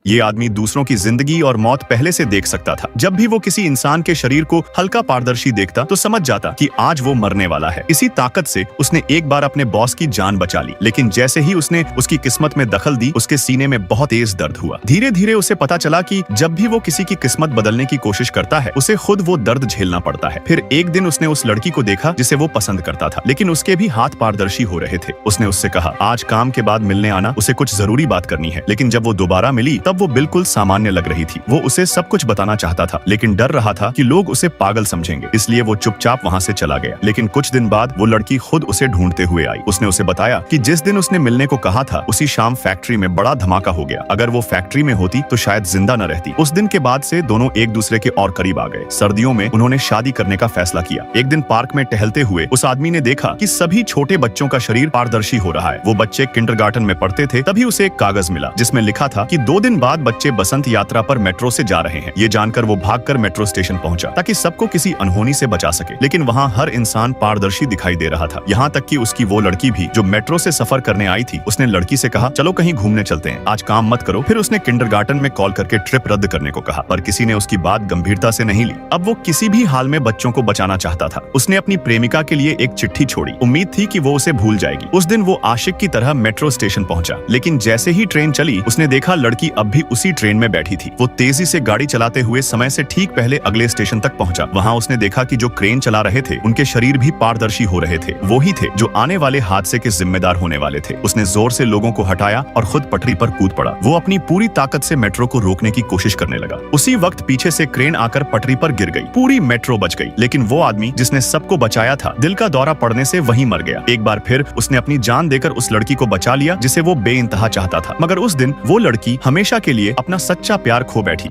ये आदमी दूसरों की जिंदगी और मौत पहले से देख सकता था। जब भी वो किसी इंसान के शरीर को हल्का पारदर्शी देखता तो समझ जाता कि आज वो मरने वाला है। इसी ताकत से उसने एक बार अपने बॉस की जान बचा ली, लेकिन जैसे ही उसने उसकी किस्मत में दखल दी, उसके सीने में बहुत तेज दर्द हुआ। धीरे धीरे उसे पता चला कि जब भी वो किसी की किस्मत बदलने की कोशिश करता है, उसे खुद वो दर्द झेलना पड़ता है। फिर एक दिन उसने उस लड़की को देखा जिसे वो पसंद करता था, लेकिन उसके भी हाथ पारदर्शी हो रहे थे। उसने उससे कहा आज काम के बाद मिलने आना, उसे कुछ जरूरी बात करनी है। लेकिन जब वो दोबारा मिली तब वो बिल्कुल सामान्य लग रही थी। वो उसे सब कुछ बताना चाहता था, लेकिन डर रहा था कि लोग उसे पागल समझेंगे, इसलिए वो चुपचाप वहाँ से चला गया। लेकिन कुछ दिन बाद वो लड़की खुद उसे ढूंढते हुए आई। उसने उसे बताया कि जिस दिन उसने मिलने को कहा था उसी शाम फैक्ट्री में बड़ा धमाका हो गया। अगर वो फैक्ट्री में होती तो शायद जिंदा न रहती। उस दिन के बाद से दोनों एक दूसरे के और करीब आ गए। सर्दियों में उन्होंने शादी करने का फैसला किया। एक दिन पार्क में टहलते हुए उस आदमी ने देखा कि सभी छोटे बच्चों का शरीर पारदर्शी हो रहा है। वो बच्चे किंडरगार्टन में पढ़ते थे। तभी उसे एक कागज मिला जिसमें लिखा था कि 2 दिन बाद बच्चे बसंत यात्रा पर मेट्रो से जा रहे हैं। ये जानकर वो भागकर मेट्रो स्टेशन पहुंचा ताकि सबको किसी अनहोनी से बचा सके, लेकिन वहाँ हर इंसान पारदर्शी दिखाई दे रहा था। यहाँ तक कि उसकी वो लड़की भी जो मेट्रो से सफर करने आई थी। उसने लड़की से कहा चलो कहीं घूमने चलते हैं, आज काम मत करो। फिर उसने किंडरगार्टन में कॉल करके ट्रिप रद्द करने को कहा, पर किसी ने उसकी बात गंभीरता से नहीं ली। अब वो किसी भी हाल में बच्चों को बचाना चाहता था। उसने अपनी प्रेमिका के लिए एक चिट्ठी छोड़ी। उम्मीद थी कि वो उसे भूल जाएगी। उस दिन वो आशिक की तरह मेट्रो स्टेशन पहुंचा, लेकिन जैसे ही ट्रेन चली उसने देखा लड़की अब भी उसी ट्रेन में बैठी थी। वो तेजी से गाड़ी चलाते हुए समय से ठीक पहले अगले स्टेशन तक पहुंचा। वहाँ उसने देखा कि जो क्रेन चला रहे थे उनके शरीर भी पारदर्शी हो रहे थे। वो ही थे जो आने वाले हादसे के जिम्मेदार होने वाले थे। उसने जोर से लोगों को हटाया और खुद पटरी पर कूद पड़ा। वो अपनी पूरी ताकत से मेट्रो को रोकने की कोशिश करने लगा। उसी वक्त पीछे से क्रेन आकर पटरी पर गिर गई। पूरी मेट्रो बच गई, लेकिन वो आदमी जिसने सबको बचाया था दिल का दौरा पड़ने से वहीं मर गया। एक बार फिर उसने अपनी जान देकर उस लड़की को बचा लिया जिसे वो बेइंतहा चाहता था, मगर उस दिन वो लड़की हमेशा के लिए अपना सच्चा प्यार खो बैठी।